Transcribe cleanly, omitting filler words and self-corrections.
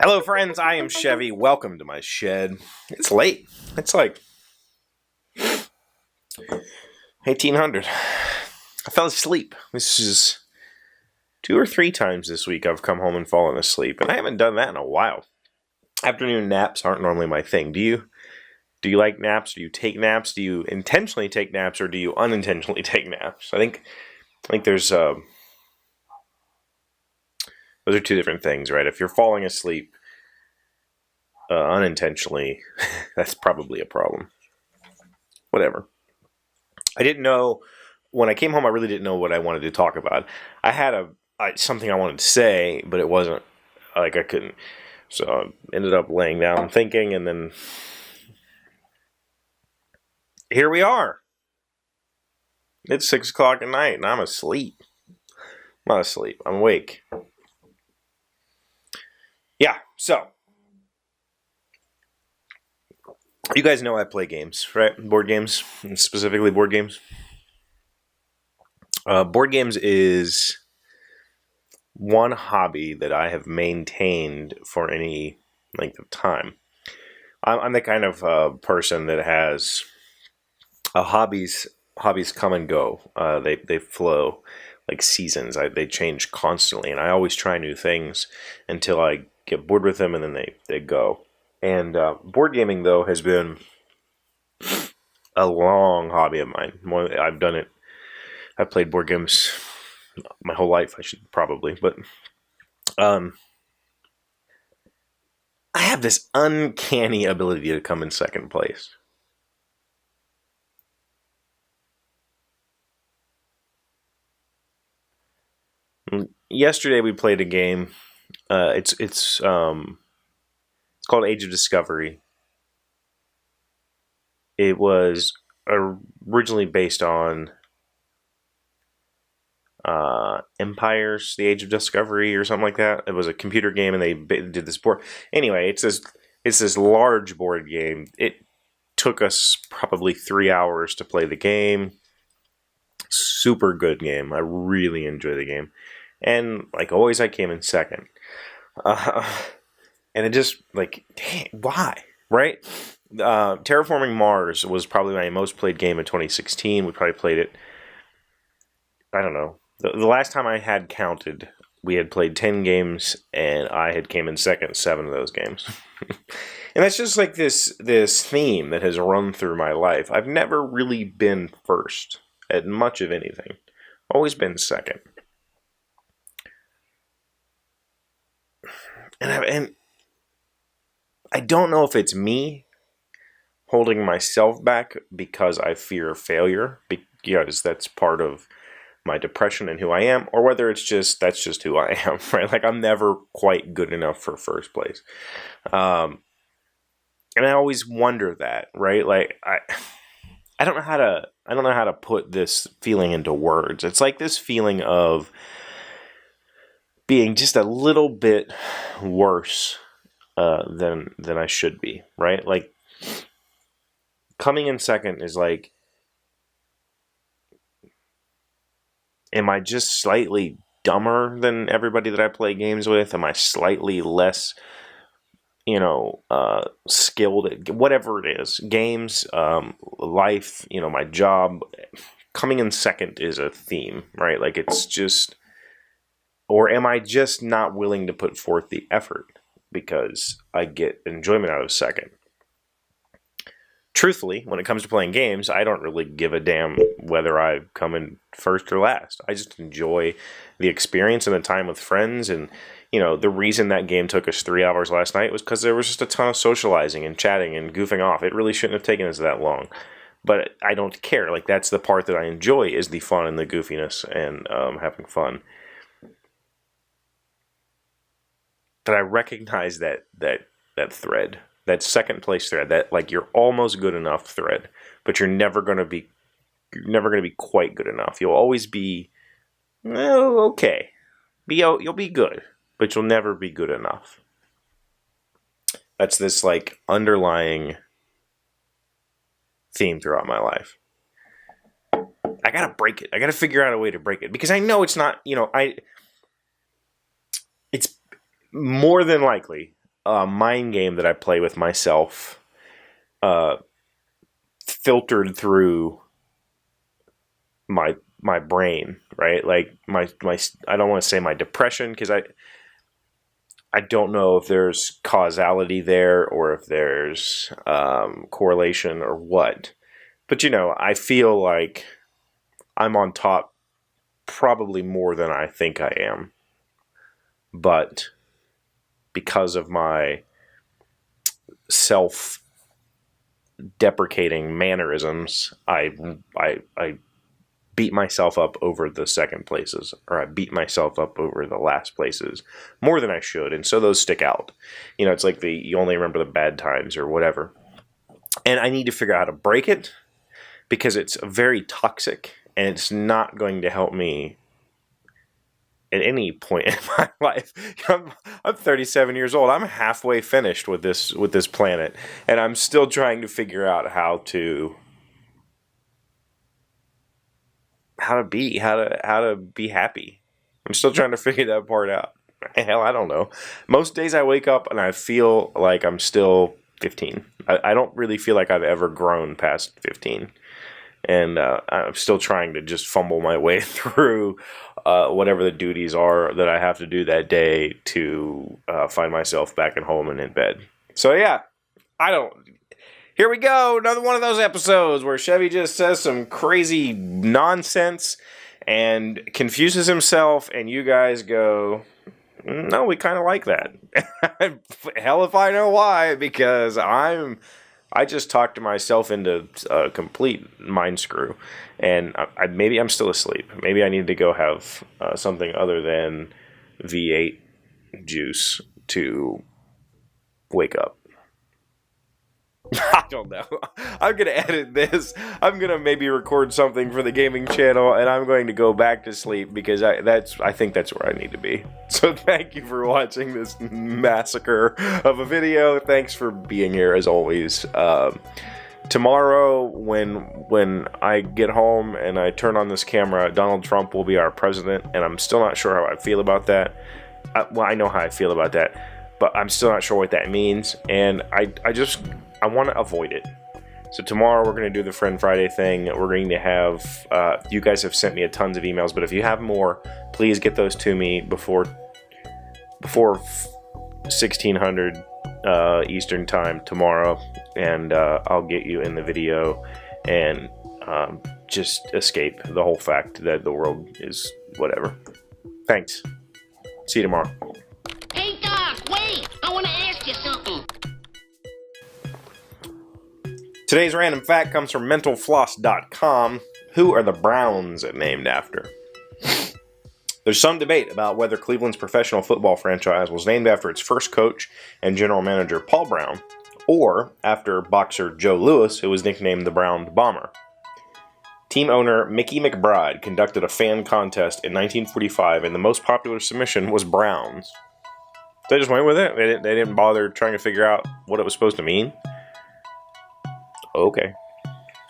Hello, friends. I am Chevee. Welcome to my shed. It's late. It's like 1800. I fell asleep. This is 2 or 3 times this week I've come home and fallen asleep, and I haven't done that in a while. Afternoon naps aren't normally my thing. Do you? Do you like naps? Do you take naps? Do you intentionally take naps, or do you unintentionally take naps? I think there's those are two different things, right? If you're falling asleep unintentionally, that's probably a problem. Whatever. I didn't know when I came home. I really didn't know what I wanted to talk about. I had something I wanted to say, but it wasn't like I couldn't. So I ended up laying down thinking, and then here we are. It's 6 o'clock at night, and I'm asleep. I'm not asleep. I'm awake. Yeah, so you guys know I play games, right? Board games, specifically board games. Board games is one hobby that I have maintained for any length of time. I'm the kind of person that has hobbies come and go. They flow like seasons. They change constantly, and I always try new things until I get bored with them, and then they go. And board gaming, though, has been a long hobby of mine. I've done it. I've played board games my whole life, I should probably. But I have this uncanny ability to come in second place. Yesterday we played a game. It's called Age of Discovery. It was originally based on Empires, the Age of Discovery, or something like that. It was a computer game, and they did this board. Anyway, it's this large board game. It took us probably 3 hours to play the game. Super good game. I really enjoy the game. And like always, I came in second. And it just, like, dang, why? Right? Terraforming Mars was probably my most played game in 2016. We probably played it, I don't know. The last time I had counted, we had played 10 games, and I had came in second 7 of those games. And that's just like this theme that has run through my life. I've never really been first at much of anything. Always been second. And I don't know if it's me holding myself back because I fear failure, because that's part of my depression and who I am, or whether that's just who I am, right? Like, I'm never quite good enough for first place. And I always wonder that, right? Like, I don't know how to put this feeling into words. It's like this feeling of being just a little bit worse than I should be, right? Like, coming in second is like, am I just slightly dumber than everybody that I play games with? Am I slightly less, skilled at whatever it is? Games, life, my job. Coming in second is a theme, right? Like, it's just, or am I just not willing to put forth the effort because I get enjoyment out of second? Truthfully, when it comes to playing games, I don't really give a damn whether I come in first or last. I just enjoy the experience and the time with friends. And, the reason that game took us 3 hours last night was because there was just a ton of socializing and chatting and goofing off. It really shouldn't have taken us that long. But I don't care. Like, that's the part that I enjoy, is the fun and the goofiness and having fun. But I recognize that thread, that second place thread, that, like, you're almost good enough thread, but you're never going to be quite good enough. You'll always be okay. You'll be good, but you'll never be good enough. That's this, like, underlying theme throughout my life. I I gotta break it. I gotta figure out a way to break it, because I know it's not, it's more than likely a mind game that I play with myself, filtered through my brain, right? Like my I don't want to say my depression, because I don't know if there's causality there or if there's correlation or what. But I feel like I'm on top probably more than I think I am. But because of my self-deprecating mannerisms, I beat myself up over the second places, or I beat myself up over the last places more than I should, and so those stick out. It's like you only remember the bad times or whatever. And I need to figure out how to break it, because it's very toxic, and it's not going to help me at any point in my life. I'm 37 years old. I'm halfway finished with this planet, and I'm still trying to figure out how to be happy. I'm still trying to figure that part out. Hell, I don't know. Most days I wake up and I feel like I'm still 15. I don't really feel like I've ever grown past 15. And I'm still trying to just fumble my way through whatever the duties are that I have to do that day to find myself back at home and in bed. So yeah, here we go, another one of those episodes where Chevee just says some crazy nonsense and confuses himself, and you guys go, no, we kind of like that. Hell if I know why, because I just talked to myself into a complete mind screw, and maybe I'm still asleep. Maybe I need to go have something other than V8 juice to wake up. I don't know. I'm going to edit this. I'm going to maybe record something for the gaming channel, and I'm going to go back to sleep, because I think that's where I need to be. So thank you for watching this massacre of a video. Thanks for being here as always. Tomorrow, when I get home and I turn on this camera, Donald Trump will be our president, and I'm still not sure how I feel about that. Well, I know how I feel about that, but I'm still not sure what that means, and I want to avoid it. So tomorrow we're going to do the Friend Friday thing. We're going to have, you guys have sent me tons of emails, but if you have more, please get those to me before 1600 Eastern time tomorrow, and I'll get you in the video and just escape the whole fact that the world is whatever. Thanks. See you tomorrow. Hey, Doc, wait! I want to ask you something. Today's random fact comes from mentalfloss.com. Who are the Browns named after? There's some debate about whether Cleveland's professional football franchise was named after its first coach and general manager Paul Brown, or after boxer Joe Louis, who was nicknamed the Brown Bomber. Team owner Mickey McBride conducted a fan contest in 1945, and the most popular submission was Browns. They just went with it. They didn't bother trying to figure out what it was supposed to mean. Okay.